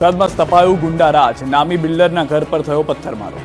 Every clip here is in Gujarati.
બોટાદમાં સ્થપાયું ગુંડારાજ, નામી બિલ્ડરના ઘર પર થયો પથ્થરમારો।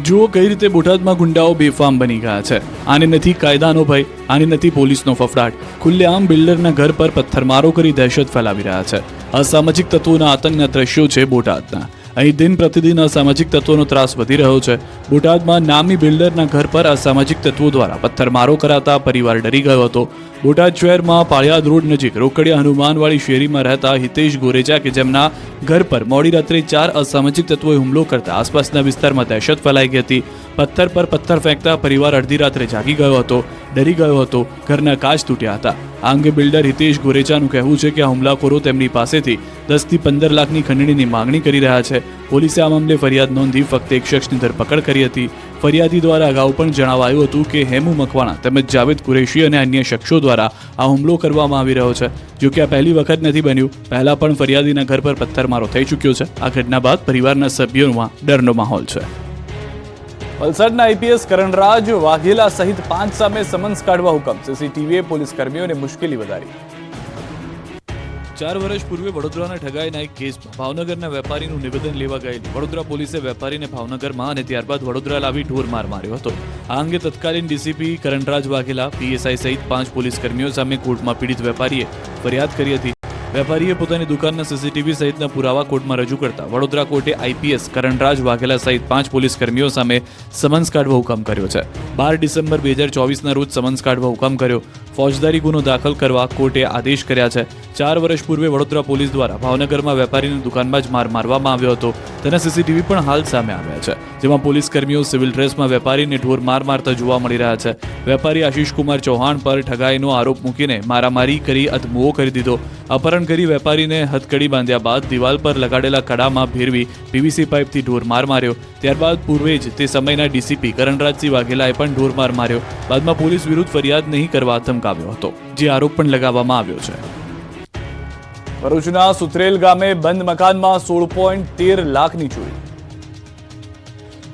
જુઓ કઈ રીતે બોટાદમાં ગુંડાઓ બેફામ બની ગયા છે। આને નથી કાયદાનો ભય, આને નથી પોલીસનો ફફડાટ, ખુલ્લેઆમ બિલ્ડરના ઘર પર પથ્થરમારો કરી દહેશત ફેલાવી રહ્યા છે। અસામાજિક તત્વોના આતંકના દ્રશ્યો છે બોટાદના। અહીં દિન પ્રતિદિન અસામાજિક તત્વોનો ત્રાસ વધી રહ્યો છે। બોટાદમાં નામી બિલ્ડરના ઘર પર અસામાજિક તત્વો દ્વારા પથ્થરમારો કરાતા પરિવાર ડરી ગયો હતો। બોટાદ શહેરમાં પાળિયાદ રોડ નજીક રોકડિયા હનુમાનવાડી શેરીમાં રહેતા હિતેશ ગોરેજા કે જેમના ઘર પર મોડી રાત્રે 4 અસામાજિક તત્વોએ હુમલો કરતા આસપાસના વિસ્તારમાં દહેશત ફેલાઈ ગઈ હતી। પથ્થર પર પથ્થર ફેંકતા પરિવાર અડધી રાત્રે જાગી ગયો હતો, ડરી ગયો હતો, ઘરના કાચ તૂટ્યા હતા। આ અંગે બિલ્ડર હિતેશ ગોરેચાનું કહેવું છે કે આ હુમલાખોરો તેમની પાસેથી 10 થી 15 લાખની ખંડણીની માંગણી કરી રહ્યા છે। પોલીસે આ મામલે ફરિયાદ નોંધી ફક્ત એક શખ્સની ધરપકડ કરી હતી। ફરિયાદી દ્વારા અગાઉ પણ જણાવાયું હતું કે હેમુ મકવાણા તેમજ જાવેદ કુરેશી અને અન્ય શખ્સો દ્વારા આ હુમલો કરવામાં આવી રહ્યો છે। જો કે આ પહેલી વખત નથી બન્યું, પહેલા પણ ફરિયાદીના ઘર પર પથ્થરમારો થઈ ચૂક્યો છે। આ ઘટના બાદ પરિવારના સભ્યોમાં ડરનો માહોલ છે। વલસાડના આઈપીએસ કરણરાજ વાઘેલા સહિત 5 સામે સમન્સ કાઢવા હુકમ, સીસીટીવીએ પોલીસ કર્મીઓને મુશ્કેલી વધારી। 4 વર્ષ પૂર્વે વડોદરાના ઠગાઈના એક કેસમાં ભાવનગરના વેપારીનું નિવેદન લેવા ગયેલી વડોદરા પોલીસે વેપારીને ભાવનગરમાં અને ત્યારબાદ વડોદરા લાવી ઢોરમાર માર્યો હતો। આ અંગે તત્કાલીન ડીસીપી કરણરાજ વાઘેલા, પીએસઆઈ સહિત 5 પોલીસ કર્મીઓ સામે કોર્ટમાં પીડિત વેપારીએ ફરિયાદ કરી હતી। વેપારીએ પોતાની દુકાનના સીસીટીવી સહિતના પુરાવા કોર્ટમાં રજૂ કરતા વડોદરા કોર્ટે આઈપીએસ કરણરાજ વાઘેલા સહિત 5 પોલીસ કર્મીઓ સામે સમન્સ કાઢવા હુકમ કર્યો છે। 12 ડિસેમ્બર 2024ના રોજ સમન્સ કાઢવા હુકમ કર્યો। ફોજદારી ગુનો દાખલ કરવા કોર્ટે આદેશ કર્યા છે। 4 વર્ષ પૂર્વે વડોદરા પોલીસ દ્વારા ભાવનગરમાં વેપારીની દુકાનમાં જ માર મારવામાં આવ્યો હતો, તેના સીસીટીવી પણ હાલ સામે આવ્યા છે, જેમાં પોલીસ કર્મીઓ સિવિલ ડ્રેસમાં વેપારીને ઢોર માર મારતા જોવા મળી રહ્યા છે। વેપારી આશિષ કુમાર ચૌહાણ પર ઠગાઈનો આરોપ મૂકીને મારામારી કરી અધમુઓ કરી દીધો। અપહરણ કરી વેપારીને હથકડી બાંધ્યા બાદ દિવાલ પર લગાડેલા કડામાં ભેરવી પીવીસી પાઇપથી ઢોરમાર માર્યો। ત્યારબાદ પૂર્વે જ તે સમયના ડીસીપી કરણરાજસિંહ વાઘેલાએ પણ ઢોરમાર માર્યો। બાદમાં પોલીસ વિરુદ્ધ ફરિયાદ નહીં કરવા ધમકાવ્યો હતો, જે આરોપ પણ લગાવવામાં આવ્યો છે। ભરૂચના સુત્રેલ ગામે બંધ મકાનમાં 16.13 લાખની ચોરી।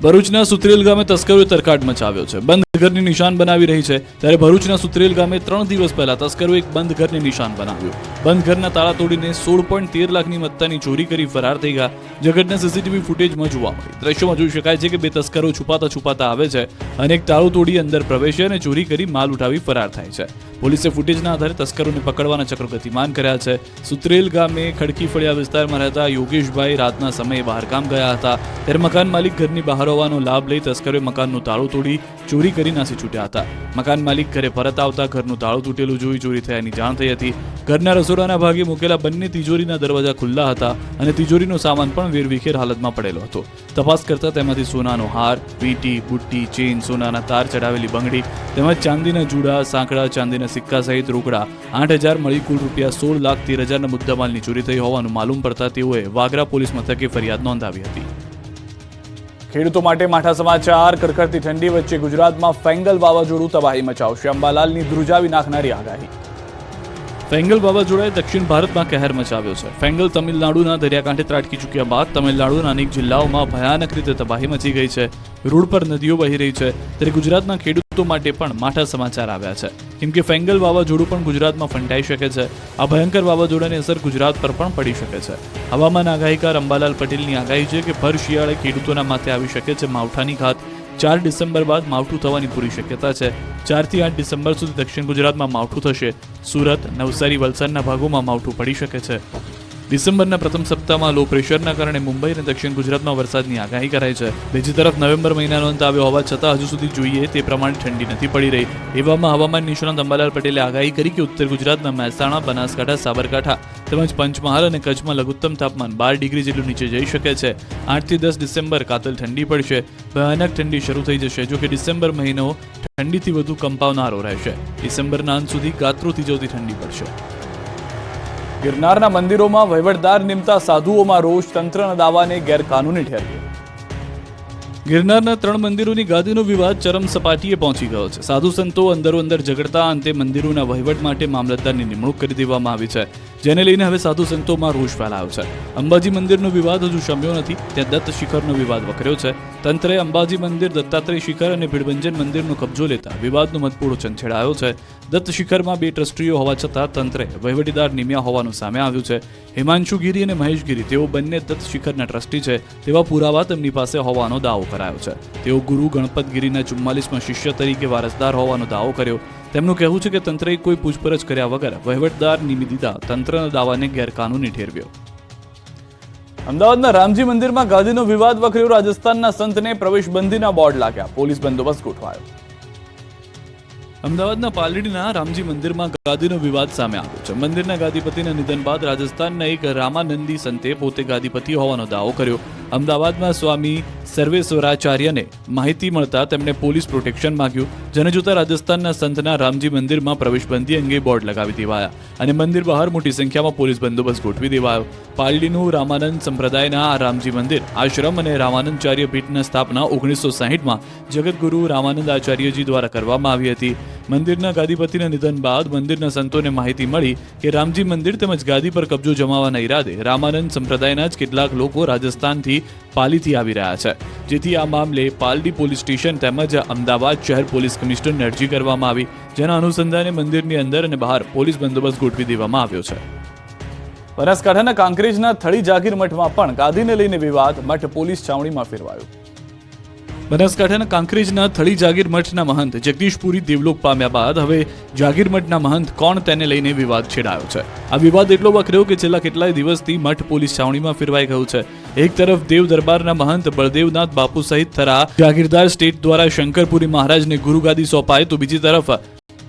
ભરૂચના સુત્રેલ ગામે તસ્કરોએ તરખાટ મચાવ્યો છે। બંધ ઘરની નિશાન બનાવી રહી છે ત્યારે ભરૂચના સુત્રેલ ગામે 3 દિવસ પહેલા તસ્કરોએ એક બંધ ઘરને નિશાન બનાવ્યું। બંધ ઘરના તાળા તોડીને 16.13 લાખની મત્તાની ચોરી કરી ફરાર થઈ ગયા। જે ઘટના સીસીટીવી ફૂટેજમાં જોવા મળી। દ્રશ્યોમાં જોઈ શકાય છે કે 2 તસ્કરો છુપાતા આવે છે અને એક તાળું તોડી અંદર પ્રવેશે અને ચોરી કરી માલ ઉઠાવી ફરાર થાય છે। પોલીસે ફૂટેજના આધારે તસ્કરોને પકડવાના ચક્રો ગતિમાન કર્યા છે। સુત્રેલ ગામે ખડકી ફળિયા વિસ્તારમાં રહેતા યોગેશભાઈ રાતના સમયે બહારગામ ગયા હતા, ત્યારે મકાન માલિક ઘરની બહાર હોવાનો લાભ લઈ તસ્કરોએ મકાનનું તાળું તોડી ચોરી કરી નાસી છૂટ્યા હતા। મકાન માલિક ઘરે પરત આવતા ઘરનું તાળું તૂટેલું જોઈ ચોરી થયાની જાણ થઈ હતી। ઘરના રસોડાના ભાગે મૂકેલા બંને તિજોરીના દરવાજા ખુલ્લા હતા અને તિજોરીનો સામાન પણ વેરવિખેર હાલતમાં પડેલો હતો। તપાસ કરતા તેમાંથી સોનાનો હાર, વીંટી, બુટ્ટી, ચેઇન, સોનાના તાર ચડાવેલી બંગડી તેમજ ચાંદીના જુડા, સાંકડા, ચાંદીના સિક્કા સહિત રોકડા 8,000 મળી કુલ રૂપિયા 16,13,000ના મુદ્દામાલની ચોરી થઈ હોવાનું માલુમ પડતા તેઓએ વાગરા પોલીસ મથકે ફરિયાદ નોંધાવી હતી। ખેડૂતો માટે માઠા સમાચાર। કડકડતી ઠંડી વચ્ચે ગુજરાતમાં ફેંગલ વાવાઝોડું તબાહી મચાવશે, અંબાલાલની ધ્રુજાવી નાખનારી આગાહી। ફેંગલ વાવાઝોડાએ દક્ષિણ ભારતમાં કહેર મચાવ્યો છે। ફેંગલ તમિલનાડુના દરિયાકાંઠે ત્રાટકી ચૂક્યા બાદ તમિલનાડુના અનેક જિલ્લાઓમાં ભયાનક રીતે તબાહી મચી ગઈ છે। રોડ પર નદીઓ વહી રહી છે, ત્યારે ગુજરાતના ખેડૂતો માટે પણ માઠા સમાચાર આવ્યા છે, કેમ કે ફેંગલ વાવાઝોડું પણ ગુજરાતમાં ફંટાઈ શકે છે। આ ભયંકર વાવાઝોડાની અસર ગુજરાત પર પણ પડી શકે છે। હવામાન આગાહીકાર અંબાલાલ પટેલની આગાહી છે કે ભર શિયાળે ખેડૂતોના માથે આવી શકે છે માવઠાની ઘાત। 4 ડિસેમ્બર બાદ માવઠું થવાની પૂરી શક્યતા છે। 4 થી 8 ડિસેમ્બર સુધી દક્ષિણ ગુજરાતમાં માવઠું થશે। સુરત, નવસારી, વલસાડના ભાગોમાં માવઠું પડી શકે છે। ડિસેમ્બરના પ્રથમ સપ્તાહમાં લો પ્રેશરના કારણે મુંબઈ અને દક્ષિણ ગુજરાતમાં વરસાદની આગાહી કરાઈ છે। બીજી તરફ નવેમ્બર મહિનાનો અંત આવ્યો હોવા છતાં હજુ સુધી જોઈએ તે પ્રમાણે ઠંડી નથી પડી રહી। એવામાં હવામાન નિષ્ણાત અંબાલાલ પટેલે આગાહી કરી કે ઉત્તર ગુજરાતના મહેસાણા, બનાસકાંઠા, સાબરકાંઠા તેમજ પંચમહાલ અને કચ્છમાં લઘુત્તમ તાપમાન 12 ડિગ્રી જેટલું નીચે જઈ શકે છે। 8 થી 10 ડિસેમ્બર કાતલ ઠંડી પડશે, ભયાનક ઠંડી શરૂ થઈ જશે। જો કે ડિસેમ્બર મહિનો ઠંડીથી વધુ કંપાવનારો રહેશે। ડિસેમ્બરના અંત સુધી ગાત્રો થીજવતી ઠંડી પડશે। ગિરનારના મંદિરોમાં વહીવટદાર નિમતા સાધુઓમાં રોષ, તંત્રના દાવાને ગેરકાનૂની ઠેરવ્યો। ગિરનારના 3 મંદિરોની ગાદીનો વિવાદ ચરમ સપાટીએ પહોંચી ગયો છે. સાધુ સંતો અંદરો-અંદર ઝઘડતા અંતે મંદિરોના વહીવટ માટે મામલતદારની નિમણૂક કરી દેવામાં આવી છે, જેને લઈને હવે સાધુ સંતોમાં રોષ ફેલાયો છે. અંબાજી મંદિરનો વિવાદ હજુ શમ્યો નથી, ત્યાં દત્ત શિખરનો વિવાદ વકર્યો છે. તંત્રે અંબાજી મંદિર, દત્તાત્રેય શિખર અને ભીડભંજન મંદિરનો કબજો લેતા વિવાદનો મતપૂડો છંછેડાયો છે. દત્ત શિખરમાં 2 ટ્રસ્ટીઓ હોવા છતાં તંત્રે વહીવટીદાર નિમ્યા હોવાનું સામે આવ્યું છે. હિમાંશુ ગીરી અને મહેશ ગીરી, તેઓ બંને દત્ત શિખરના ટ્રસ્ટી છે તેવા પુરાવા તેમની પાસે હોવાનો દાવો કરાયો છે. તેઓ ગુરુ ગણપત ગીરીના 44માં શિષ્ય તરીકે વારસદાર હોવાનો દાવો કર્યો. તેમનું કહેવું છે કે તંત્રએ કોઈ પૂછપરછ કર્યા વગર વહીવટદાર નિમી દીધા તંત્રના દાવાને ગેરકાનૂની ઠેરવ્યો. અમદાવાદના રામજી મંદિરમાં ગાદીનો વિવાદ વકર્યો. રાજસ્થાનના સંતને પ્રવેશબંધીના બોર્ડ લાગ્યા, પોલીસ બંદોબસ્ત ગોઠવાયો. અમદાવાદના પાલડીના રામજી મંદિરમાં ગાદીનો વિવાદ સામે આવ્યો છે. મંદિરના ગાદીપતિના નિધન બાદ રાજસ્થાનના એક રામાનંદી સંતે પોતે ગાદીપતિ હોવાનો દાવો કર્યો. અમદાવાદમાં સ્વામી સર્વેશ્વરાચાર્યને માહિતી મળતા તેમણે પોલીસ પ્રોટેક્શન માંગ્યું, જેને જોતા રાજસ્થાનના સંતના રામજી મંદિરમાં પ્રવેશબંધી અંગે બોર્ડ લગાવી દેવાયા અને મંદિર બહાર મોટી સંખ્યામાં પોલીસ બંદોબસ્ત ગોઠવી દેવાયો. પાલડીનું રામાનંદ સંપ્રદાયના આ રામજી મંદિર આશ્રમ અને રામાનંદાચાર્ય પીઠની સ્થાપના 1960માં જગતગુરુ રામાનંદ આચાર્યજી દ્વારા કરવામાં આવી હતી. મંદિરના ગાદીપતિના નિધન બાદ મંદિરના સંતોને માહિતી મળી કે રામજી મંદિર તેમજ ગાદી પર કબજો જમાવવાના ઈરાદે રામાનંદ સંપ્રદાયના જ કેટલાક લોકો રાજસ્થાનથી પાલીથી આવી રહ્યા છે, જેથી આ મામલે પાલડી પોલીસ સ્ટેશન તેમજ અમદાવાદ શહેર પોલીસ કમિશનરને અરજી કરવામાં આવી, જેના અનુસંધાને મંદિરની અંદર અને બહાર પોલીસ બંદોબસ્ત ગોઠવી દેવામાં આવ્યો છે. બનાસકાંઠાના કાંકરેજના થળી જાગીર મઠમાં પણ ગાદીને લઈને વિવાદ, મઠ પોલીસ છાવણીમાં ફેરવાયો. બનાસકાંઠાના કાંકરેજના થળી જાગીર મઠના મહંત જગદીશપુરી દેવલોક પામ્યા બાદ હવે જાગીર મઠના મહંત કોણ તેને લઈને વિવાદ છેડાયો છે. આ વિવાદ એટલો વકર્યો કે છેલ્લા કેટલાય દિવસથી મઠ પોલીસ છાવણીમાં ફેરવાઈ ગયું છે. એક તરફ દેવ દરબારના મહંત બળદેવનાથ બાપુ સહિત થરા જાગીરદાર સ્ટેટ દ્વારા શંકરપુરી મહારાજને ગુરુગાદી સોંપાય, તો બીજી તરફ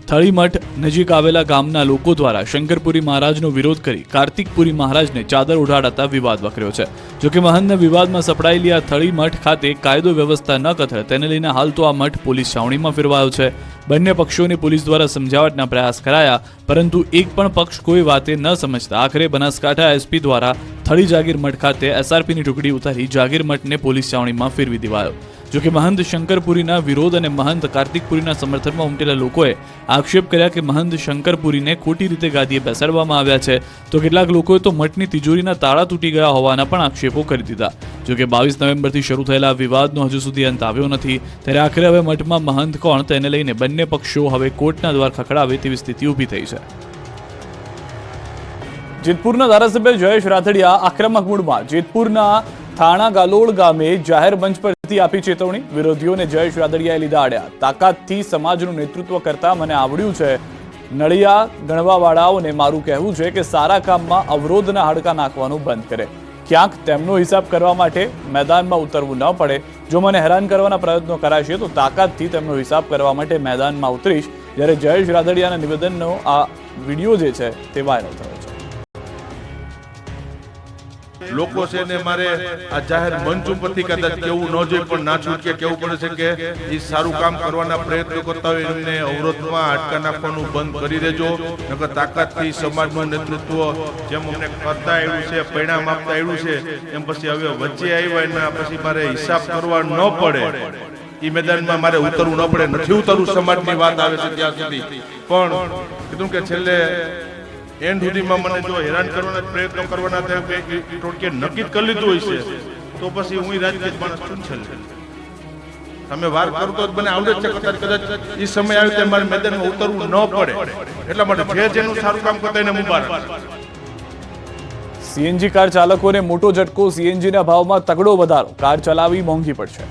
થળી મઠ નજીક આવેલા ગામના લોકો દ્વારા શંકરપુરી મહારાજનો વિરોધ કરી કાર્તિકપુરી મહારાજને ચાદર ઉડાડતા વિવાદ વકર્યો છે. જોકે મહંતના વિવાદમાં સપડાયેલી આ થળી મઠ ખાતે કાયદો વ્યવસ્થા ન કથળે તેને લઈને હાલ તો આ મઠ પોલીસ છાવણીમાં ફેરવાયો છે. બંને પક્ષોને પોલીસ દ્વારા સમજાવટના પ્રયાસ કરાયા, પરંતુ એક પણ પક્ષ કોઈ વાતે ન સમજતા આખરે બનાસકાંઠા એસપી દ્વારા થળી જાગીર મઠ ખાતે એસઆરપીની ટુકડી ઉતારી જાગીર મઠને પોલીસ છાવણીમાં ફેરવી દેવાયો. જોકે મહંત શંકરપુરીના વિરોધ અને મહંત કાર્તિકપુરીના સમર્થનમાં ઉમટેલા લોકોએ આક્ષેપ કર્યા કે મહંત શંકરપુરીને ખોટી રીતે ગાદીએ બેસાડવામાં આવ્યા છે, તો કેટલાક લોકોએ તો મઠની તિજોરીના તાળા તૂટી ગયા હોવાના પણ આક્ષેપો કરી દીધા. જોકે 22 નવેમ્બરથી શરૂ થયેલા વિવાદનો હજુ સુધી અંત આવ્યો નથી, ત્યારે આખરે હવે મઠમાં મહંત કોણ તેને લઈને બંને પક્ષો હવે કોર્ટના દ્વાર ખખડાવે તેવી સ્થિતિ ઊભી થઈ છે. જેતપુરના ધારાસભ્ય જયેશ રાથડિયા આક્રમક મૂડમાં. જેતપુરના થાણા ગાલોડ ગામે જાહેર મંચ પરથી આપી ચેતવણી. વિરોધીઓને જયેશ રાથડિયાએ લીધા આડ્યા. તાકાતથી સમાજનું નેતૃત્વ કરતા મને આવડ્યું છે. નળિયા ગણવાવાળાઓને મારું કહેવું છે કે સારા કામમાં અવરોધના હાડકા નાખવાનું બંધ કરે. ક્યાંક તેમનો હિસાબ કરવા માટે મેદાનમાં ઉતરવું ન પડે. જો મને હેરાન કરવાના પ્રયત્નો કરાશે તો તાકાતથી તેમનો હિસાબ કરવા માટે મેદાનમાં ઉતરીશ. જ્યારે જયેશ રાથડિયાના નિવેદનનો આ વિડીયો જે છે તે વાયરલ થયો છે. લોકો છે ને મારે આ જાહેર મંચ ઉપરથી કદાચ કેવું ન જોઈએ, પણ ના છૂટકે કેવું પડે છે કે એ સારું કામ કરવાના પ્રયત્નો કરતા હોય એમને અવરોધમાં હાડકા નાખવાનું બંધ કરી દેજો. નકર તાકાતથી સમાજનું નેતૃત્વ જેમ અમને કરતા આવ્યું છે, પરિણામ આપતા આવ્યું છે, એમ પછી હવે વચ્ચે આવ્યા એના પછી મારે હિસાબ કરવા ન પડે, એ મેદાનમાં મારે ઉતરવું ન પડે. નથી ઉતરવું સમાજની વાત આવે છે ત્યાં સુધી, પણ કીધું કે છેલ્લે એન્ડ સુધીમાં મને જો હેરાન કરવાના પ્રયત્નો કરવાના ટોટકે નક્કી કરી લીધું હોય છે, તો પછી હું રાજકીય માણસ છું છે. તમે વાર કરો તો મને આવડે છે, કદાચ એ સમય આવે ત્યારે મારે મેદાનમાં ઉતરવું ન પડે. એટલા માટે જે જેનું સારું કામ કરતા એને મુબારક. સીએનજી કાર ચાલકોને મોટો ઝટકો. સીએનજીના ભાવમાં તગડો વધારો. કાર ચલાવવી મોંઘી પડશે.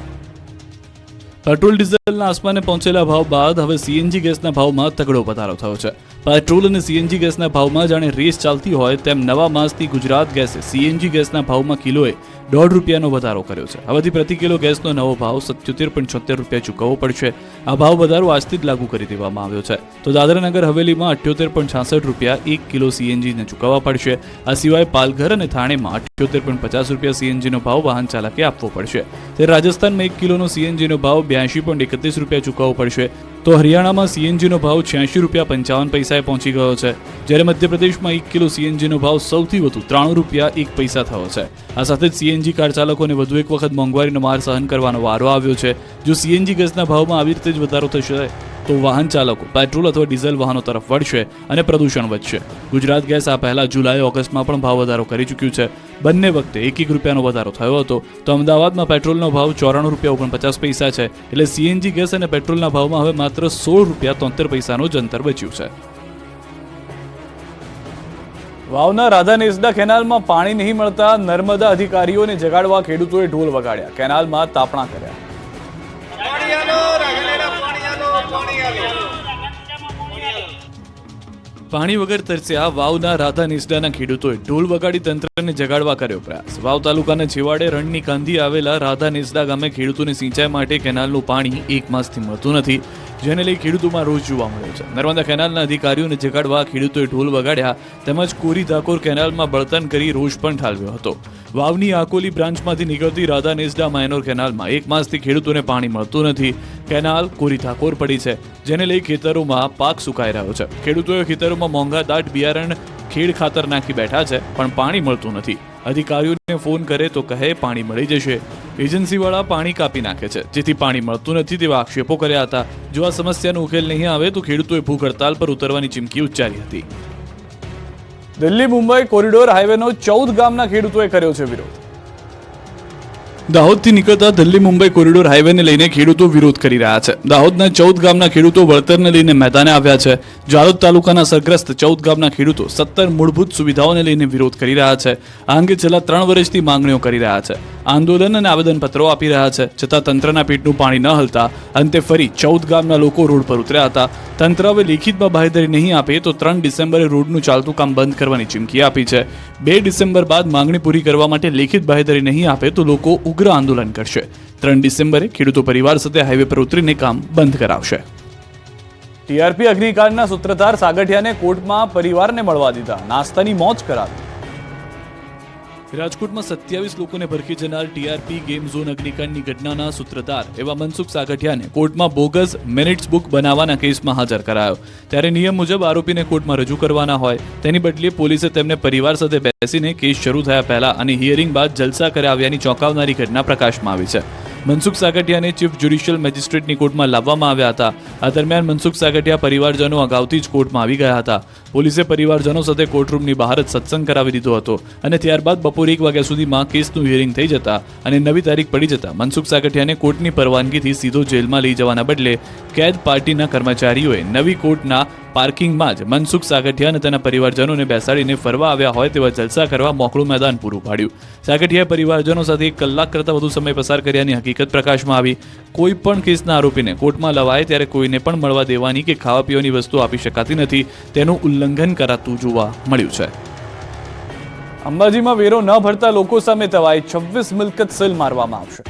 પેટ્રોલ ડીઝલના આસમાને પહોંચેલા ભાવ બાદ હવે સીએનજી ગેસના ભાવમાં તગડો વધારો થયો છે. પેટ્રોલ અને સીએનજી ગેસના ભાવમાં જાણે રેસ ચાલતી હોય તેમ નવા માસથી ગુજરાત ગેસે સીએનજી ગેસના ભાવમાં કિલોએ ₹1.5નો વધારો કર્યો છે. હવેથી પ્રતિ કિલો ગેસનો નવો ભાવ ₹77.76 ચૂકવવો પડશે. આ ભાવ વધારો આજથી જ લાગુ કરી દેવામાં આવ્યો છે. તો દાદરાનગર હવેલીમાં ₹78.66 1 કિલો સીએનજીને ચૂકવવા પડશે. આ સિવાય પાલઘર અને થાણેમાં ₹78.50 સીએનજીનો ભાવ વાહન ચાલકે આપવો પડશે. ત્યારે રાજસ્થાનમાં 1 કિલોનો સીએનજીનો ભાવ ₹82.31 ચૂકવવો પડશે. તો હરિયાણામાં સીએનજીનો ભાવ 86.55 પહોંચી ગયો છે, જ્યારે મધ્યપ્રદેશમાં 1 કિલો સીએનજીનો ભાવ સૌથી વધુ 93 રૂપિયા 1 પૈસા થયો છે. આ સાથે જ સીએનજી કાર ચાલકોને વધુ એક વખત મોંઘવારીનો માર સહન કરવાનો વારો આવ્યો છે. જો સીએનજી ગેસના ભાવમાં આવી રીતે જ વધારો થશે તો વાહન ચાલકો પેટ્રોલ અથવા ડીઝલ વાહનો તરફ વળશે અને પ્રદૂષણ વધશે. ગુજરાત ગેસ આ પહેલા જુલાઈ-ઓગસ્ટમાં પણ ભાવ વધારો કરી ચૂક્યું છે. બંને વખતે 1 રૂપિયાનો વધારો થયો હતો. તો અમદાવાદમાં પેટ્રોલનો ભાવ 94.49 રૂપિયા છે, એટલે સીએનજી ગેસ અને પેટ્રોલના ભાવમાં હવે માત્ર 16.73 રૂપિયાનું જ અંતર બચ્યું છે. વાવના રાધા નેસડા કેનાલમાં પાણી નહીં મળતા નર્મદા અધિકારીઓને જગાડવા ખેડૂતોએ ઢોલ વગાડ્યા, કેનાલમાં તાપણા કર્યા. પાણી વગર તરસ્યા વાવના રાધા નેસડાના ખેડૂતોએ ઢોલ વગાડી તંત્રને જગાડવા કર્યો પ્રયાસ. વાવ તાલુકાના છેવાડે રણની કાંધી આવેલા રાધા નેસડા ગામે ખેડૂતોને સિંચાઈ માટે કેનાલનું પાણી 1 માસથી મળતું નથી, જેને લઈ ખેડૂતોમાં રોષ જોવા મળ્યો છે. નર્મદા કેનાલના અધિકારીઓને જગાડવા ખેડૂતોએ ઢોલ વગાડ્યા તેમજ કોરી ધાકોર કેનાલમાં બળતણ કરી રોષ પણ ઠાલવ્યો હતો. વાવની આકોલી બ્રાન્ચમાંથી નીકળતી રાધા નેસડા માઇનોર કેનાલમાં 1 માસથી ખેડૂતોને પાણી મળતું નથી. કેનાલ કોરી ધાકોર પડી છે, જેને લઈ ખેતરોમાં પાક સુકાઈ રહ્યો છે. ખેડૂતોએ ખેતરોમાં મોંઘા દાટ બિયારણ ખેડ ખાતર નાખી બેઠા છે, પણ પાણી મળતું નથી. અધિકારીઓને ફોન કરે તો કહે પાણી મળી જશે. એજન્સીવાળા પાણી કાપી નાખે છે, જેથી પાણી મળતું નથી તેવા આક્ષેપો કર્યા હતા. જો આ સમસ્યાનો ઉકેલ નહીં આવે તો ખેડૂતોએ ભૂખ હડતાલ પર ઉતરવાની ચીમકી ઉચ્ચારી હતી. દિલ્હી મુંબઈ કોરિડોર હાઈવેનો 14 ગામના ખેડૂતોએ કર્યો છે વિરોધ. દાહોદથી નીકળતા દિલ્હી મુંબઈ કોરિડોર હાઈવેને લઈને ખેડૂતો વિરોધ કરી રહ્યા છે. દાહોદના 14 ગામના ખેડૂતો વળતરને લઈને મેદાને આવ્યા છે. જાલોદ તાલુકાના સરગ્રસ્ત 14 ગામના ખેડૂતો 17 મૂળભૂત સુવિધાઓને લઈને વિરોધ કરી રહ્યા છે. આ અંગે છેલ્લા 3 વર્ષથી માંગણીઓ કરી રહ્યા છે. આંદોલન અને આવેદનપત્રો આપી રહ્યા છે, છતાં તંત્રના પેટનું પાણી ન હલતા અંતે ફરી 14 ગામના લોકો રોડ પર ઉતર્યા હતા. તંત્ર હવે લેખિતમાં બાંહેધરી નહીં આપે તો 3 ડિસેમ્બરે રોડનું ચાલતું કામ બંધ કરવાની ચીમકી આપી છે. 2 ડિસેમ્બર બાદ માંગણી પૂરી કરવા માટે લેખિત બાંહેધરી નહીં આપે તો લોકો ઉગ્ર આંદોલન કરશે. 3 ડિસેમ્બરે ખેડૂતો પરિવાર સાથે હાઈવે પર ઉતરીને કામ બંધ કરાવશે. ટીઆરપી અગ્નિકાંડના સૂત્રધાર સાગઠિયાને કોર્ટમાં પરિવારને મળવા દીધા, નાસ્તાની મોજ કરાવી. રાજકોટમાં 27 લોકોને ભરખી જનાર ટીઆરપી ગેમ ઝોન અગ્નિકાંડની ઘટનાના સૂત્રધાર એવા મનસુખ સાગઠિયાને કોર્ટમાં બોગસ મિનિટ્સ બુક બનાવવાના કેસમાં હાજર કરાયો. ત્યારે નિયમ મુજબ આરોપીને કોર્ટમાં રજૂ કરવાના હોય, તેની બદલે પોલીસે તેમને પરિવાર સાથે બેસીને કેસ શરૂ થયા પહેલા અને હિયરિંગ બાદ જલસા કરાવ્યાની ચોંકાવનારી ઘટના પ્રકાશમાં આવી છે. મનસુખ સાગઠિયાને ચીફ જ્યુડિશિયલ મેજિસ્ટ્રેટની કોર્ટમાં લાવવામાં આવ્યા હતા. આ દરમિયાન મનસુખ સાગઠિયા પરિવારજનો અગાઉથી જ કોર્ટમાં આવી ગયા હતા. પોલીસે પરિવારજનો સાથે કોર્ટરૂમની બહાર જ સત્સંગ કરાવી દીધો હતો અને ત્યારબાદ બપોરે 1 વાગ્યા સુધીમાં કેસનું હિયરિંગ થઈ જતા અને નવી તારીખ પડી જતા મનસુખ સાગઠિયાને કોર્ટની પરવાનગીથી સીધો જેલમાં લઈ જવાના બદલે કેદ પાર્ટીના કર્મચારીઓએ નવી કોર્ટના પાર્કિંગમાં જ મનસુખ સાગઠિયા અને તેના પરિવારજનોને બેસાડીને ફરવા આવ્યા હોય તેવા જલસા કરવા મોકળું મેદાન પૂરું પાડ્યું. સાગઠિયાએ પરિવારજનો સાથે 1 કલાક કરતાં વધુ સમય પસાર કર્યાની હકીકત પ્રકાશમાં આવી. કોઈ પણ કેસના આરોપીને કોર્ટમાં લવાય ત્યારે કોઈને પણ મળવા દેવાની કે ખાવા પીવાની વસ્તુ આપી શકાતી નથી, તેનું ઉલ્લંઘન કરાતું જોવા મળ્યું છે. અંબાજીમાં વેરો ન ભરતા લોકો સામે તવાઈ 26 મિલકત સીલ મારવામાં આવશે.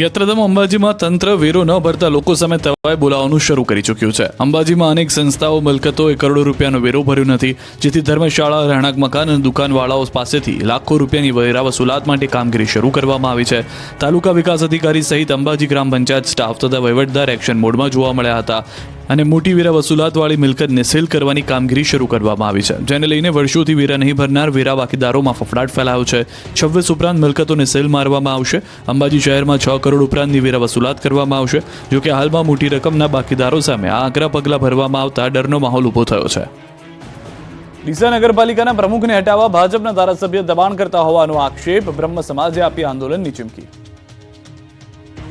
યાત્રાધામ અંબાજીમાં તંત્ર વેરો ન ભરતા લોકો સામે તવાઈ બોલાવવાનું શરૂ કરી ચૂક્યું છે. અંબાજીમાં અનેક સંસ્થાઓ મિલકતોએ કરોડો રૂપિયાનો વેરો ભર્યો નથી, જેથી ધર્મશાળા, રહેણાંક મકાન અને દુકાનવાળાઓ પાસેથી લાખો રૂપિયાની વેરા વસૂલાત માટે કામગીરી શરૂ કરવામાં આવી છે. તાલુકા વિકાસ અધિકારી સહિત અંબાજી ગ્રામ પંચાયત સ્ટાફ તથા વહીવટદાર એક્શન મોડમાં જોવા મળ્યા હતા અને મોટી વેરા વસૂલાતવાળી મિલકતને સીલ કરવાની કામગીરી શરૂ કરવામાં આવી છે, જેને લઈને વર્ષોથી વેરા નહીં ભરનાર વેરા બાકીદારોમાં ફફડાટ ફેલાયો છે. 26 ઉપરાંત મિલકતોને સીલ મારવામાં આવશે. અંબાજી શહેરમાં 6 કરોડ ઉપરાંતની વેરા વસૂલાત કરવામાં આવશે. જોકે હાલમાં મોટી રકમના બાકીદારો સામે આ આકરા પગલાં ભરવામાં આવતા ડરનો માહોલ ઊભો થયો છે. ડીસા નગરપાલિકાના પ્રમુખને હટાવવા ભાજપના ધારાસભ્ય દબાણ કરતા હોવાનો આક્ષેપ, બ્રહ્મ સમાજે આપી આંદોલનની ચીમકી.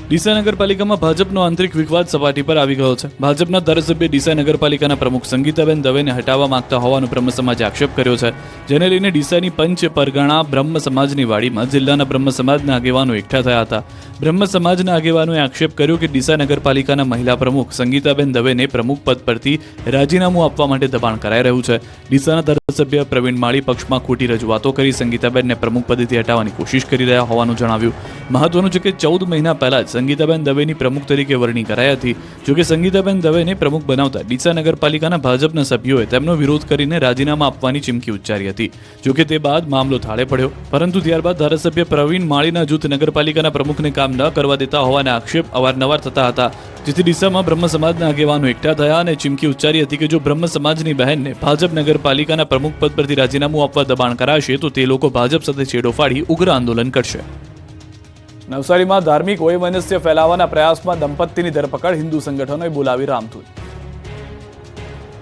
ડીસા નગરપાલિકામાં ભાજપનો આંતરિક વિવાદ સપાટી પર આવી ગયો છે. ભાજપના ધારાસભ્ય ડીસા નગરપાલિકાના પ્રમુખ સંગીતાબેન દવેને હટાવવા માંગતા હોવાનો બ્રહ્મ સમાજે આક્ષેપ કર્યો છે, જેને લઈને ડીસાની પંચ પરગણા બ્રહ્મ સમાજની વાડીમાં જિલ્લાના બ્રહ્મ સમાજના આગેવાનો એકઠા થયા હતા. બ્રહ્મ સમાજના આગેવાનોએ આક્ષેપ કર્યો કે ડીસા નગરપાલિકાના મહિલા પ્રમુખ સંગીતાબેન દવેને પ્રમુખ પદ પરથી રાજીનામું આપવા માટે દબાણ કરાઈ રહ્યું છે. ડીસાના ધારાસભ્ય પ્રવીણ માળી પક્ષમાં ખોટી રજૂઆતો કરી સંગીતાબેનને પ્રમુખ પદેથી હટાવવાની કોશિશ કરી રહ્યા હોવાનું જણાવ્યું. મહત્વનું છે કે 14 મહિના પહેલા જ સંગીતાબેન દવેની પ્રમુખ તરીકે વરણી કરાઈ હતી. જોકે સંગીતાબેન દવેને પ્રમુખ બનાવતા ડીસા નગરપાલિકાના ભાજપના સભ્યોએ તેમનો વિરોધ કરીને રાજીનામા આપવાની ચીમકી ઉચ્ચારી હતી. જોકે તે બાદ મામલો થાળે પડ્યો, પરંતુ ત્યારબાદ ધારાસભ્ય પ્રવીણ માળીના જૂથ નગરપાલિકાના પ્રમુખને કામ ન કરવા દેતા હોવાના આક્ષેપ અવારનવાર થતા હતા, જેથી ડીસામાં બ્રહ્મ સમાજના આગેવાનો એકઠા થયા અને ચીમકી ઉચ્ચારી હતી કે જો બ્રહ્મ સમાજની બહેનને ભાજપ નગરપાલિકાના પ્રમુખ પદ પરથી રાજીનામું આપવા દબાણ કરાશે તો તે લોકો ભાજપ સાથે છેડો ફાડી ઉગ્ર આંદોલન કરશે. નવસારીમાં ધાર્મિક વૈમનસ્ય ફેલાવવાના પ્રયાસમાં દંપતીની ધરપકડ, હિન્દુ સંગઠનોએ બોલાવી રામધૂન.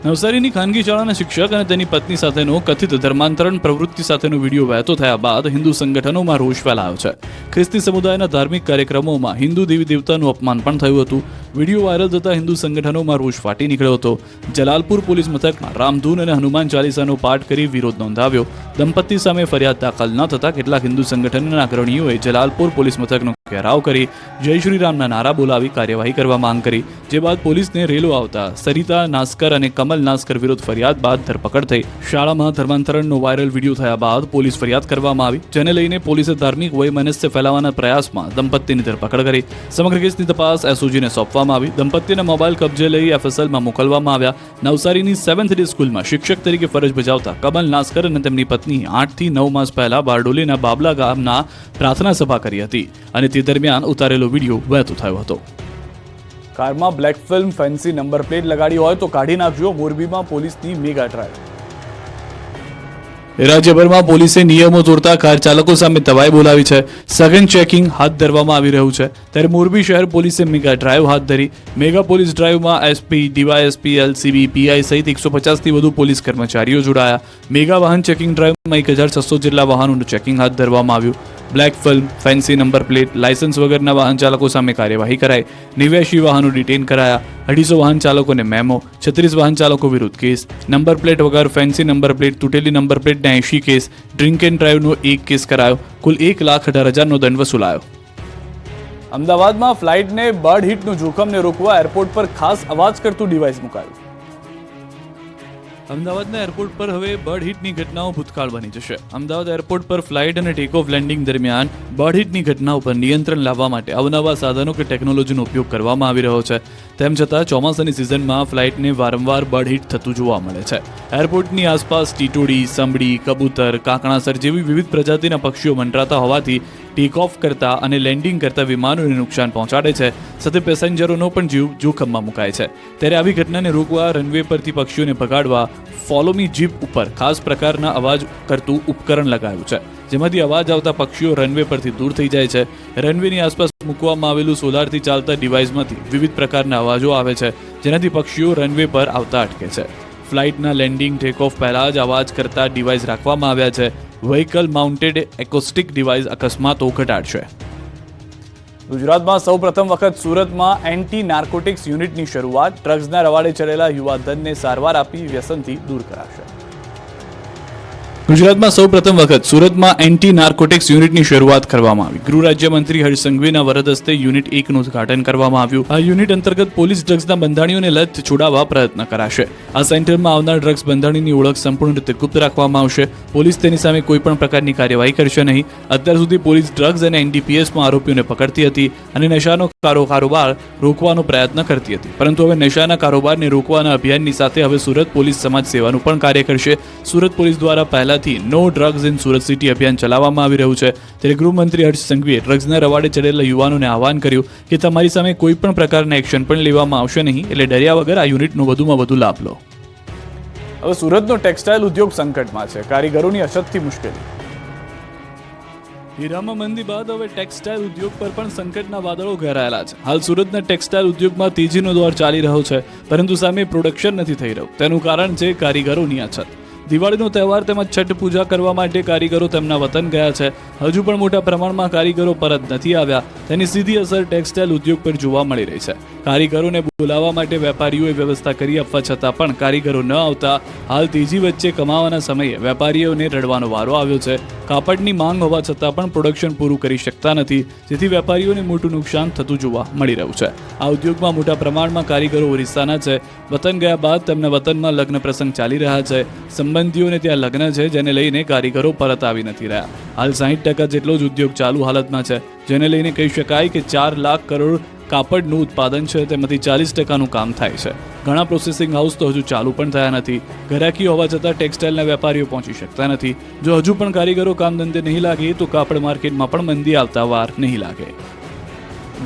નવસારીની ખાનગી શાળાના શિક્ષક અને તેની પત્ની સાથેનો કથિત ધર્માંતરણ પ્રવૃત્તિ સાથેનો વિડીયો વહેતો થયા બાદ હિન્દુ સંગઠનોમાં રોષ ફેલાયો છે. ખ્રિસ્તી સમુદાયના ધાર્મિક કાર્યક્રમોમાં હિન્દુ દેવી દેવતાનું અપમાન પણ થયું હતું. વિડીયો વાયરલ થતા હિન્દુ સંગઠનોમાં રોષ ફાટી નીકળ્યો હતો. જલાલપુર પોલીસ મથકમાં રામધૂન અને હનુમાન ચાલીસાનો પાઠ કરી વિરોધ નોંધાવ્યો. દંપતી સામે ફરિયાદ દાખલ ન થતા કેટલાક હિન્દુ સંગઠનના અગ્રણીઓએ જલાલપુર પોલીસ મથકનો ઘેરાવ કરી જય શ્રી રામના નારા બોલાવી કાર્યવાહી કરવા માંગ કરી, જે બાદ પોલીસને રેલો આવતા સરિતા નાસ્કર અને કમલ નાસ્કર વિરુદ્ધ ફરિયાદ બાદ ધરપકડ થઈ. શાળામાં ધર્માંતરણનો વાયરલ વિડીયો થયા બાદ પોલીસ ફરિયાદ કરવામાં આવી, જેને લઈને પોલીસે ધાર્મિક વૈમનસ્ય ફેલાવવાના પ્રયાસમાં દંપતીની ધરપકડ કરી. સમગ્ર કેસની તપાસ એસઓજીને સોંપવામાં આવી. દંપતીના મોબાઈલ કબજે લઈ એફએસએલમાં મોકલવામાં આવ્યા. નવસારીની 7th ડે સ્કૂલમાં શિક્ષક તરીકે ફરજ બજાવતા કમલ નાસ્કર અને તેમની પત્ની 8 થી 9 માસ પહેલા બારડોલીના બાબલા ગામના પ્રાર્થના સભા કરી હતી અને તે દરમિયાન ઉતારેલો વિડીયો વહેતો થયો હતો. કારમાં black film fancy number plate લગાડી હોય તો કાઢી નાખજો, મોરબીમાં પોલીસની મેગા ડ્રાઈવ. રાજ્યભરમાં પોલીસે નિયમો તોડતા કાર ચાલકો સામે તવાઈ બોલાવી છે. સઘન ચેકિંગ હાથ ધરવામાં આવી રહ્યું છે, ત્યારે મોરબી શહેર પોલીસે મેગા ડ્રાઈવ હાથ ધરી. મેગા પોલીસ ડ્રાઈવમાં એસપી, ડીવાયએસપી, એલસીબી, પીઆઈ સહિત 150થી વધુ પોલીસ કર્મચારીઓ જોડાયા. મેગા વાહન ચેકિંગ ડ્રાઈવમાં 1600 જેટલા વાહનોનું ચેકિંગ હાથ ધરવામાં આવ્યું. Black film, fancy number plate, licence વગરના વાહન ચાલકો સામે કાર્યવાહી કરાઈ. 89 વાહનો ડિટેન કરાયા. 250 વાહન ચાલકોને મેમો, 36 વાહન ચાલકો વિરુદ્ધ કેસ, નંબર પ્લેટ વગર ફેન્સી નંબર પ્લેટ, તૂટેલી નંબર પ્લેટના 80 કેસ, ડ્રિંક એન્ડ ડ્રાઈવનો 1 કેસ કરાયો. કુલ 1,18,000નો દંડ વસૂલાયો. અમદાવાદમાં ફ્લાઇટને બર્ડ હિટનું જોખમને રોકવા એરપોર્ટ પર ખાસ અવાજ કરતું ડિવાઇસ મુકાયું. અમદાવાદના એરપોર્ટ પર હવે બર્ડ હિટની ઘટનાઓ ભૂતકાળ બની જશે. અમદાવાદ એરપોર્ટ પર ફ્લાઇટ અને ટેક ઓફ લેન્ડિંગ દરમિયાન બર્ડ હિટની ઘટનાઓ પર નિયંત્રણ લાવવા માટે અવનવા સાધનો કે ટેકનોલોજીનો ઉપયોગ કરવામાં આવી રહ્યો છે. તેમ છતાં ચોમાસાની સિઝનમાં ફ્લાઇટને વારંવાર બર્ડ હિટ થતું જોવા મળે છે. એરપોર્ટની આસપાસ ટીટોડી, સંભડી, કબૂતર, કાંકણાસર જેવી વિવિધ પ્રજાતિના પક્ષીઓ મંડરાતા હોવાથી ટેક ઓફ કરતા અને લેન્ડિંગ કરતા વિમાનોને નુકસાન પહોંચાડે છે, સાથે પેસેન્જરોનો પણ જીવ જોખમમાં મુકાય છે. ત્યારે આવી ઘટનાને રોકવા રનવે પરથી પક્ષીઓને ભગાડવા ફોલોમી જીપ ઉપર ખાસ પ્રકારના અવાજ કરતું ઉપકરણ લગાવ્યું છે, જેમાંથી અવાજ આવતા પક્ષીઓ રનવે પરથી દૂર થઈ જાય છે. રનવેની આસપાસ મૂકવામાં આવેલું સોલારથી ચાલતા ડિવાઇસમાંથી વિવિધ પ્રકારના અવાજો આવે છે, જેનાથી પક્ષીઓ રનવે પર આવતા અટકે છે. ફ્લાઇટના લેન્ડિંગ ટેક ઓફ પહેલા જ અવાજ કરતા ડિવાઇસ રાખવામાં આવ્યા છે. વ્હીકલ માઉન્ટેડ એકોસ્ટિક ડિવાઇસ અકસ્માતો ઘટાડશે. ગુજરાતમાં સૌપ્રથમ વખત સુરતમાં એન્ટી નાર્કોટિક્સ યુનિટની શરૂઆત. ડ્રગ્સના રવાડે ચડેલા યુવાધનને સારવાર આપી વ્યસનથી દૂર કરાશે. ગુજરાતમાં સૌપ્રથમ વખત સુરતમાં એન્ટી નાર્કોટિક્સ યુનિટની શરૂઆત કરવામાં આવી. ગૃહ રાજ્યમંત્રી હર્ષ સંઘવીના વરદ હસ્તે યુનિટ 1નું ઉદ્ઘાટન કરવામાં આવ્યું. આ યુનિટ અંતર્ગત પોલીસ ડ્રગ્સના બંધાણીઓને લત છોડાવવા પ્રયત્ન કરાશે. આ સેન્ટરમાં આવનાર ડ્રગ્સ બંધાણીની ઓળખ સંપૂર્ણ રીતે ગુપ્ત રાખવામાં આવશે. પોલીસ તેની સામે કોઈ પણ પ્રકારની કાર્યવાહી કરશે નહીં. અત્યાર સુધી પોલીસ ડ્રગ્સ અને એનડીપીએસમાં આરોપીઓને પકડતી હતી અને નશાનો કારોબાર રોકવાનો પ્રયત્ન કરતી હતી, પરંતુ હવે નશાના કારોબારને રોકવાના અભિયાનની સાથે હવે સુરત પોલીસ સમાજ સેવાનું પણ કાર્ય કરશે. સુરત પોલીસ દ્વારા પહેલા no drugs in Surat city અભિયાન ચલાવવામાં આવી રહ્યું છે. ત્યારે ગૃહમંત્રી હર્ષ સંઘવીએ ડ્રગ્સના રવાડે ચડેલા યુવાનોને આહવાન કર્યું કે તમારી સામે કોઈ પણ પ્રકારના એક્શન પણ લેવામાં આવશે નહીં, એટલે ડર્યા વગર આ યુનિટનો વધુમાં વધુ લાભ લો. હવે સુરતનો ટેક્સટાઇલ ઉદ્યોગ સંકટમાં છે. કારીગરોની અછતથી મુશ્કેલી. હીરામાં મંદી બાદ હવે ટેક્સટાઇલ ઉદ્યોગ પર પણ સંકટના વાદળો ઘેરાયેલા છે. હાલ સુરતના ટેક્સટાઇલ ઉદ્યોગમાં તેજીનો દોર ચાલી રહ્યો છે, પરંતુ સામે પ્રોડક્શન નથી થઈ રહ્યું. તેનું કારણ છે કારીગરોની અછત. દિવાળીનો તહેવાર તેમજ છઠ પૂજા કરવા માટે કારીગરો તેમના વતન ગયા છે. હજુ પણ મોટા પ્રમાણમાં કારીગરો પરત નથી આવ્યા. તેની સીધી અસર ટેક્સટાઇલ ઉદ્યોગ પર જોવા મળી રહી છે. કારીગરોને બોલાવવા માટે વેપારીઓએ વ્યવસ્થા કરી આપવા છતાં પણ કારીગરો ન આવતા હાલ તેજી વચ્ચે કમાવાના સમયે વેપારીઓને રડવાનો વારો આવ્યો છે. કાપડની માંગ હોવા છતાં પણ પ્રોડક્શન પૂરું કરી શકતા નથી, જેથી વેપારીઓને મોટું નુકસાન થતું જોવા મળી રહ્યું છે. આ ઉદ્યોગમાં મોટા પ્રમાણમાં કારીગરો ઓરિસ્સાના છે. વતન ગયા બાદ તેમના વતનમાં લગ્ન પ્રસંગ ચાલી રહ્યા છે. સંબંધીઓને ત્યાં લગ્ન છે, જેને લઈને કારીગરો પરત આવી નથી રહ્યા. હાલ 60% જેટલો જ ઉદ્યોગ ચાલુ હાલતમાં છે, જેને લઈને કહી શકાય કે 4 લાખ કરોડ કાપડનું ઉત્પાદન છે, તેમાંથી 40%નું કામ થાય છે. ઘણા પ્રોસેસિંગ હાઉસ તો હજુ ચાલુ પણ થયા નથી. ગ્રાહકી હોવા છતાં ટેક્સટાઇલના વેપારીઓ પહોંચી શકતા નથી. જો હજુ પણ કારીગરો કામ ધંધે નહીં લાગે તો કાપડ માર્કેટમાં પણ મંદી આવતા વાર નહીં લાગે.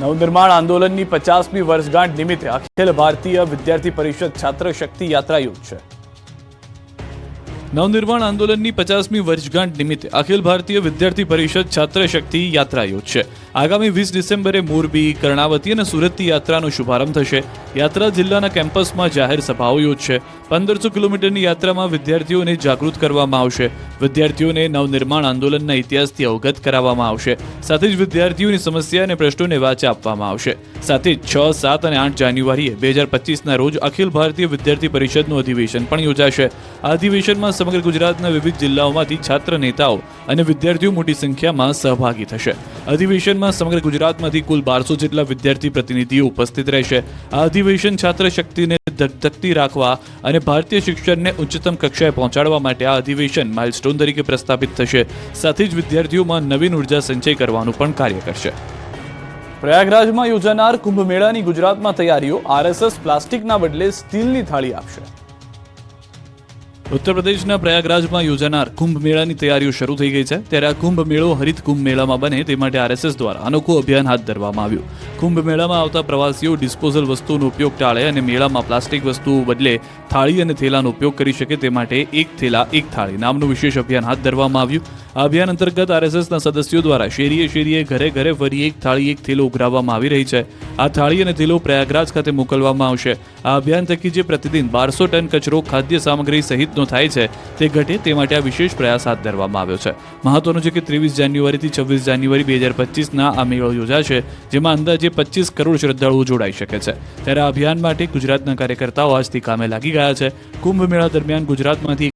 નવનિર્માણ આંદોલનની 50મી વર્ષગાંઠ નિમિત્તે અખિલ ભારતીય વિદ્યાર્થી પરિષદ છાત્ર શક્તિ યાત્રા યોજશે. નવનિર્માણ આંદોલનની 50મી વર્ષગાંઠ નિમિત્તે અખિલ ભારતીય વિદ્યાર્થી પરિષદ છાત્ર શક્તિ યાત્રા યોજશે. આગામી 20 ડિસેમ્બરે મોરબી, કર્ણાવતી અને સુરતથી યાત્રાનો શુભારંભ થશે. યાત્રા જિલ્લાના કેમ્પસમાં જાહેર સભાઓ યોજશે. 1500 કિલોમીટરની યાત્રામાં વિદ્યાર્થીઓને જાગૃત કરવામાં આવશે. વિદ્યાર્થીઓને નવનિર્માણ આંદોલનના ઇતિહાસથી અવગત કરાવવામાં આવશે. સાથે જ વિદ્યાર્થીઓની સમસ્યા અને પ્રશ્નોને વાચા આપવામાં આવશે. સાથે જ 6, 7 અને 8 જાન્યુઆરીએ 2025ના રોજ અખિલ ભારતીય વિદ્યાર્થી પરિષદનું અધિવેશન પણ યોજાશે. આ અધિવેશનમાં સમગ્ર ગુજરાતના વિવિધ જિલ્લાઓમાંથી છાત્ર નેતાઓ અને વિદ્યાર્થીઓ મોટી સંખ્યામાં સહભાગી થશે. અધિવેશનમાં સમગ્ર ગુજરાતમાંથી કુલ 1200 જેટલા વિદ્યાર્થી પ્રતિનિધિઓ ઉપસ્થિત રહેશે. આ અધિવેશન છાત્ર શક્તિને ધગધગતી રાખવા અને ભારતીય શિક્ષણને ઉચ્ચતમ કક્ષાએ પહોંચાડવા માટે આ અધિવેશન માઇલસ્ટોન તરીકે પ્રસ્થાપિત થશે. સાથે જ વિદ્યાર્થીઓમાં નવીન ઉર્જા સંચય કરવાનું પણ કાર્ય કરશે. પ્રયાગરાજમાં યોજાનાર કુંભ મેળાની ગુજરાતમાં તૈયારીઓ. આરએસએસ પ્લાસ્ટિકના બદલે સ્ટીલની થાળી આપશે. ઉત્તર પ્રદેશના પ્રયાગરાજમાં યોજાનાર કુંભ મેળાની તૈયારીઓ શરૂ થઈ ગઈ છે. ત્યારે આ કુંભ મેળો હરિત કુંભ મેળામાં બને તે માટે આરએસએસ દ્વારા અનોખું અભિયાન હાથ ધરવામાં આવ્યું. કુંભ મેળામાં આવતા પ્રવાસીઓ ડિસ્પોઝલ વસ્તુઓનો ઉપયોગ ટાળે અને મેળામાં પ્લાસ્ટિક વસ્તુઓ બદલે થાળી અને થેલાનો ઉપયોગ કરી શકે તે માટે એક થેલા એક થાળી નામનું વિશેષ અભિયાન હાથ ધરવામાં આવ્યું. આ અભિયાન અંતર્ગત આરએસએસના સદસ્યો દ્વારા શેરીએ શેરીએ ઘરે ઘરે ફરી એક થાળી એક થેલો ઉઘરાવવામાં આવી રહી છે. આ થાળી અને થેલો પ્રયાગરાજ ખાતે મોકલવામાં આવશે. આ અભિયાન થકી જે પ્રતિદિન 1200 ટન કચરો ખાદ્ય સામગ્રી સહિતનો થાય છે તે ઘટે તે માટે આ વિશેષ પ્રયાસ હાથ ધરવામાં આવ્યો છે. મહત્વનું છે કે 23 જાન્યુઆરીથી 26 જાન્યુઆરી 2025ના આ મેળો યોજાશે, જેમાં અંદાજે 25 કરોડ શ્રદ્ધાળુઓ જોડાઈ શકે છે. ત્યારે આ અભિયાન માટે ગુજરાતના કાર્યકર્તાઓ આજથી કામે લાગી ગયા છે. કુંભ મેળા દરમિયાન ગુજરાતમાંથી